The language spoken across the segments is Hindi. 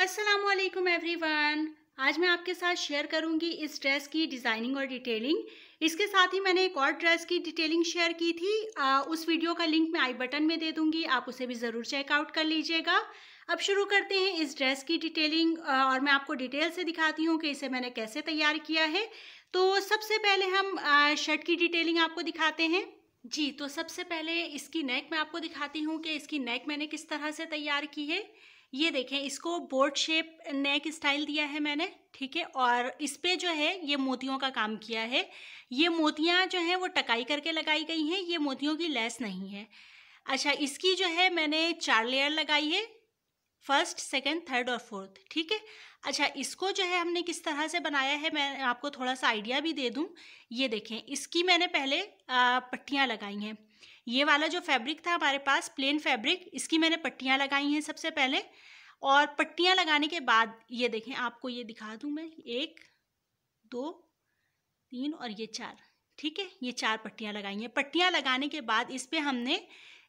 अस्सलामुअलैकुम एवरीवन। आज मैं आपके साथ शेयर करूंगी इस ड्रेस की डिज़ाइनिंग और डिटेलिंग। इसके साथ ही मैंने एक और ड्रेस की डिटेलिंग शेयर की थी। उस वीडियो का लिंक मैं आई बटन में दे दूंगी, आप उसे भी ज़रूर चेकआउट कर लीजिएगा। अब शुरू करते हैं इस ड्रेस की डिटेलिंग और मैं आपको डिटेल से दिखाती हूँ कि इसे मैंने कैसे तैयार किया है। तो सबसे पहले हम शर्ट की डिटेलिंग आपको दिखाते हैं। जी, तो सबसे पहले इसकी नेक मैं आपको दिखाती हूँ कि इसकी नेक मैंने किस तरह से तैयार की है। ये देखें, इसको बोट शेप नेक स्टाइल दिया है मैंने, ठीक है। और इस पे जो है ये मोतियों का काम किया है। ये मोतियाँ जो हैं वो टकाई करके लगाई गई हैं, ये मोतियों की लेस नहीं है। अच्छा, इसकी जो है मैंने 4 लेयर लगाई है, फर्स्ट, सेकंड, थर्ड और फोर्थ, ठीक है। अच्छा, इसको जो है हमने किस तरह से बनाया है मैं आपको थोड़ा सा आइडिया भी दे दूं। ये देखें, इसकी मैंने पहले पट्टियाँ लगाई हैं। ये वाला जो फैब्रिक था हमारे पास प्लेन फैब्रिक, इसकी मैंने पट्टियाँ लगाई हैं सबसे पहले। और पट्टियाँ लगाने के बाद ये देखें, आपको ये दिखा दूं मैं, 1 2 3 और ये 4, ठीक है। ये 4 पट्टियाँ लगाई हैं। पट्टियाँ लगाने के बाद इस पे हमने,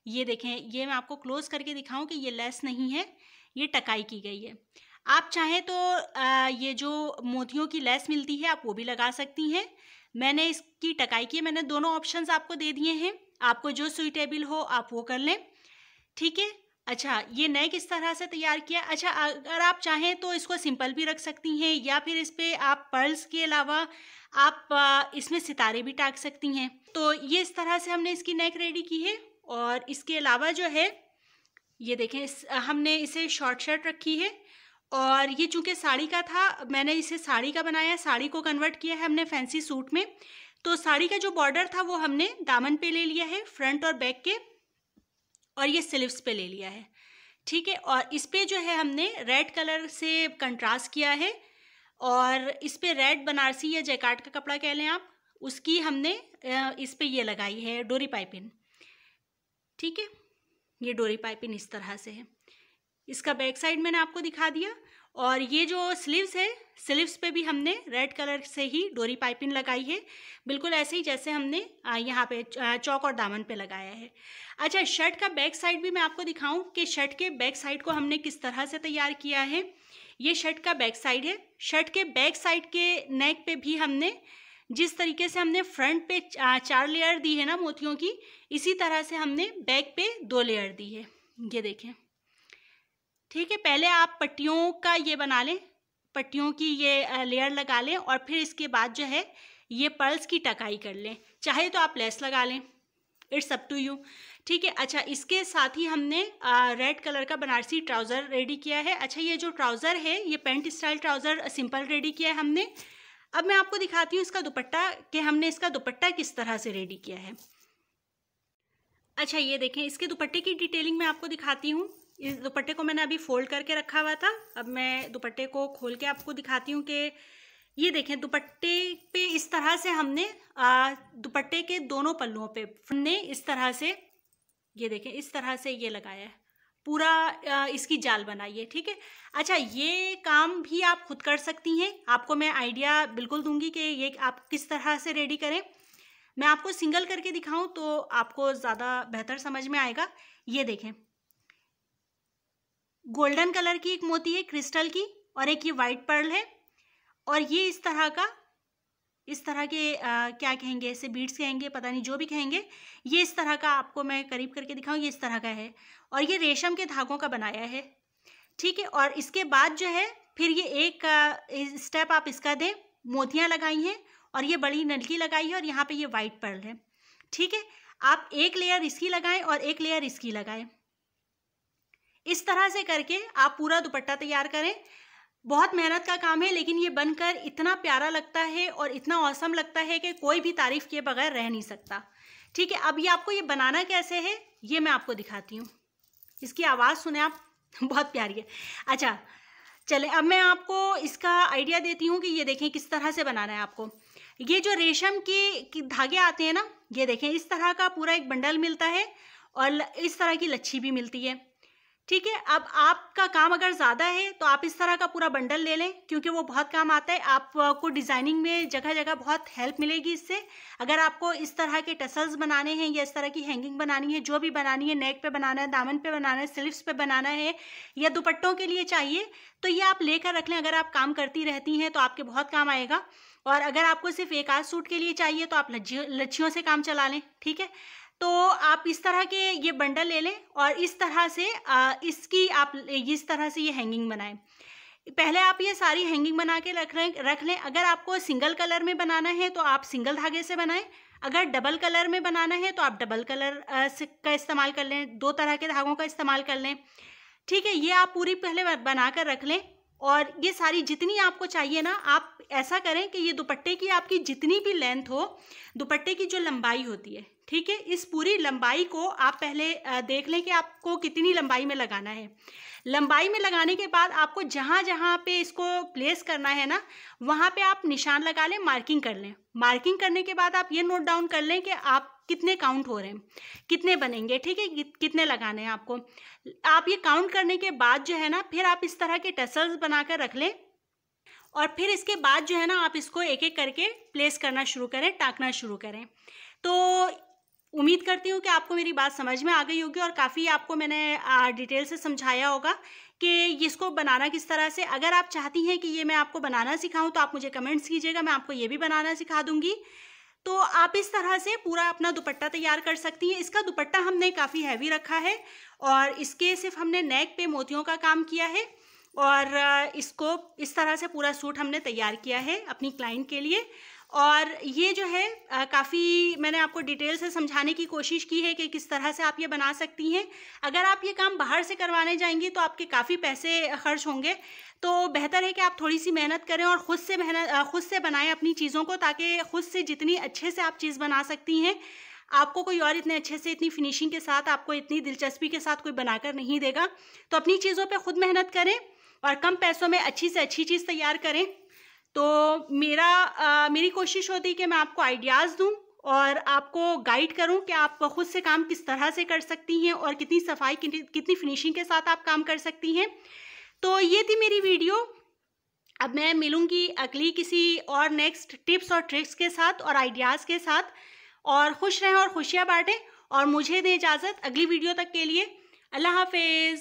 ये देखें, ये मैं आपको क्लोज करके दिखाऊं कि ये लेस नहीं है, ये टकाई की गई है। आप चाहें तो ये जो मोतियों की लेस मिलती है आप वो भी लगा सकती हैं। मैंने इसकी टकाई की है, मैंने दोनों ऑप्शंस आपको दे दिए हैं, आपको जो सुइटेबल हो आप वो कर लें, ठीक है। अच्छा, ये नेक इस तरह से तैयार किया। अच्छा, अगर आप चाहें तो इसको सिंपल भी रख सकती हैं या फिर इस पर आप पर्ल्स के अलावा आप इसमें सितारे भी टाक सकती हैं। तो ये इस तरह से हमने इसकी नेक रेडी की है। और इसके अलावा जो है ये देखें, हमने इसे शॉर्ट शर्ट रखी है। और ये चूंकि साड़ी का था, मैंने इसे साड़ी का बनाया, साड़ी को कन्वर्ट किया है हमने फैंसी सूट में। तो साड़ी का जो बॉर्डर था वो हमने दामन पे ले लिया है, फ्रंट और बैक के, और ये स्लीव्स पे ले लिया है, ठीक है। और इस पे जो है हमने रेड कलर से कंट्रास्ट किया है। और इस पे रेड बनारसी या जैकार्ड का कपड़ा कह लें आप, उसकी हमने इस पे ये लगाई है डोरी पाइपिंग, ठीक है। ये डोरी पाइपिंग इस तरह से है। इसका बैक साइड मैंने आपको दिखा दिया। और ये जो स्लीव्स है, स्लीव्स पे भी हमने रेड कलर से ही डोरी पाइपिंग लगाई है, बिल्कुल ऐसे ही जैसे हमने यहाँ पे चौक और दामन पे लगाया है। अच्छा, शर्ट का बैक साइड भी मैं आपको दिखाऊं कि शर्ट के बैक साइड को हमने किस तरह से तैयार किया है। ये शर्ट का बैक साइड है। शर्ट के बैक साइड के नेक पे भी हमने जिस तरीके से हमने फ्रंट पे 4 लेयर दी है ना मोतियों की, इसी तरह से हमने बैक पे 2 लेयर दी है। ये देखें, ठीक है। पहले आप पट्टियों का ये बना लें, पट्टियों की ये लेयर लगा लें और फिर इसके बाद जो है ये पर्ल्स की टकाई कर लें। चाहे तो आप लेस लगा लें, इट्स अप टू यू, ठीक है। अच्छा, इसके साथ ही हमने रेड कलर का बनारसी ट्राउज़र रेडी किया है। अच्छा, ये जो ट्राउज़र है ये pant style trouser simple ready किया है हमने। अब मैं आपको दिखाती हूँ इसका दुपट्टा, कि हमने इसका दुपट्टा किस तरह से रेडी किया है। अच्छा, ये देखें, इसके दुपट्टे की डिटेलिंग मैं आपको दिखाती हूँ। इस दुपट्टे को मैंने अभी फोल्ड करके रखा हुआ था, अब मैं दुपट्टे को खोल के आपको दिखाती हूँ कि ये देखें, दुपट्टे पे इस तरह से हमने दुपट्टे के दोनों पल्लुओं पे हमने इस तरह से, ये देखें, इस तरह से ये लगाया है, पूरा इसकी जाल बनाई है, ठीक है। अच्छा, ये काम भी आप खुद कर सकती हैं, आपको मैं आइडिया बिल्कुल दूंगी कि ये आप किस तरह से रेडी करें। मैं आपको सिंगल करके दिखाऊं तो आपको ज़्यादा बेहतर समझ में आएगा। ये देखें, गोल्डन कलर की एक मोती है क्रिस्टल की, और एक ये वाइट पर्ल है। और ये इस तरह का, इस तरह के क्या कहेंगे, ऐसे बीड्स कहेंगे, पता नहीं, जो भी कहेंगे, ये इस तरह का आपको मैं करीब करके दिखाऊं, ये इस तरह का है। और ये रेशम के धागों का बनाया है, ठीक है। और इसके बाद जो है फिर ये एक स्टेप आप इसका दें, मोतियाँ लगाई हैं और ये बड़ी नलकी लगाई है और यहाँ पे ये वाइट पर्ल है, ठीक है। आप एक लेयर इसकी लगाएं और एक लेयर इसकी लगाएं, इस तरह से करके आप पूरा दुपट्टा तैयार करें। बहुत मेहनत का काम है, लेकिन ये बनकर इतना प्यारा लगता है और इतना औसम लगता है कि कोई भी तारीफ किए बगैर रह नहीं सकता, ठीक है। अब ये आपको ये बनाना कैसे है ये मैं आपको दिखाती हूँ। इसकी आवाज़ सुने आप, बहुत प्यारी है। अच्छा, चले, अब मैं आपको इसका आइडिया देती हूँ कि ये देखें किस तरह से बनाना है आपको। ये जो रेशम के धागे आते हैं ना, ये देखें, इस तरह का पूरा एक बंडल मिलता है और इस तरह की लच्छी भी मिलती है, ठीक है। अब आपका काम अगर ज़्यादा है तो आप इस तरह का पूरा बंडल ले लें, क्योंकि वो बहुत काम आता है। आपको डिज़ाइनिंग में जगह जगह बहुत हेल्प मिलेगी इससे। अगर आपको इस तरह के टसल्स बनाने हैं या इस तरह की हैंगिंग बनानी है, जो भी बनानी है, नेक पे बनाना है, दामन पे बनाना है, स्लीव्स पे बनाना है या दुपट्टों के लिए चाहिए, तो ये आप लेकर रख लें। अगर आप काम करती रहती हैं तो आपके बहुत काम आएगा। और अगर आपको सिर्फ एक आध सूट के लिए चाहिए तो आप लच्छियों से काम चला लें। ठीक है, तो आप इस तरह के ये बंडल ले लें और इस तरह से इसकी आप इस तरह से ये हैंगिंग बनाएं। पहले आप ये सारी हैंगिंग बना के रख लें। अगर आपको सिंगल कलर में बनाना है तो आप सिंगल धागे से बनाएं। अगर डबल कलर में बनाना है तो आप डबल कलर का इस्तेमाल कर लें, 2 तरह के धागों का इस्तेमाल कर लें। ठीक है, ये आप पूरी पहले बना कर रख लें। और ये सारी जितनी आपको चाहिए ना, आप ऐसा करें कि ये दुपट्टे की आपकी जितनी भी लेंथ हो, दुपट्टे की जो लंबाई होती है, ठीक है, इस पूरी लंबाई को आप पहले देख लें कि आपको कितनी लंबाई में लगाना है। लंबाई में लगाने के बाद आपको जहाँ जहाँ पे इसको प्लेस करना है ना, वहाँ पे आप निशान लगा लें, मार्किंग कर लें। मार्किंग करने के बाद आप ये नोट डाउन कर लें कि आप कितने काउंट हो रहे हैं, कितने बनेंगे। ठीक है, कितने लगाने हैं आपको। आप ये काउंट करने के बाद जो है ना, फिर आप इस तरह के टसल्स बनाकर रख लें और फिर इसके बाद जो है ना, आप इसको एक एक करके प्लेस करना शुरू करें, टाँकना शुरू करें। तो उम्मीद करती हूँ कि आपको मेरी बात समझ में आ गई होगी और काफ़ी आपको मैंने डिटेल से समझाया होगा कि इसको बनाना किस तरह से। अगर आप चाहती हैं कि ये मैं आपको बनाना सिखाऊं तो आप मुझे कमेंट्स कीजिएगा, मैं आपको ये भी बनाना सिखा दूंगी। तो आप इस तरह से पूरा अपना दुपट्टा तैयार कर सकती हैं। इसका दुपट्टा हमने काफ़ी हैवी रखा है और इसके सिर्फ हमने नेक पे मोतियों का काम किया है और इसको इस तरह से पूरा सूट हमने तैयार किया है अपनी क्लाइंट के लिए। और ये जो है काफ़ी मैंने आपको डिटेल से समझाने की कोशिश की है कि किस तरह से आप ये बना सकती हैं। अगर आप ये काम बाहर से करवाने जाएंगी तो आपके काफ़ी पैसे खर्च होंगे, तो बेहतर है कि आप थोड़ी सी मेहनत करें और खुद से बनाएं अपनी चीज़ों को, ताकि खुद से जितनी अच्छे से आप चीज़ बना सकती हैं, आपको कोई और इतने अच्छे से, इतनी फिनिशिंग के साथ, आपको इतनी दिलचस्पी के साथ कोई बनाकर नहीं देगा। तो अपनी चीज़ों पे खुद मेहनत करें और कम पैसों में अच्छी से अच्छी चीज़ तैयार करें। तो मेरी कोशिश होती है कि मैं आपको आइडियाज़ दूं और आपको गाइड करूं कि आप खुद से काम किस तरह से कर सकती हैं और कितनी सफाई, कितनी फिनिशिंग के साथ आप काम कर सकती हैं। तो ये थी मेरी वीडियो। अब मैं मिलूंगी अगली किसी और नेक्स्ट टिप्स और ट्रिक्स के साथ और आइडियाज़ के साथ। और खुश रहें और खुशियाँ बांटें और मुझे दें इजाज़त अगली वीडियो तक के लिए। अल्लाह हाफिज़।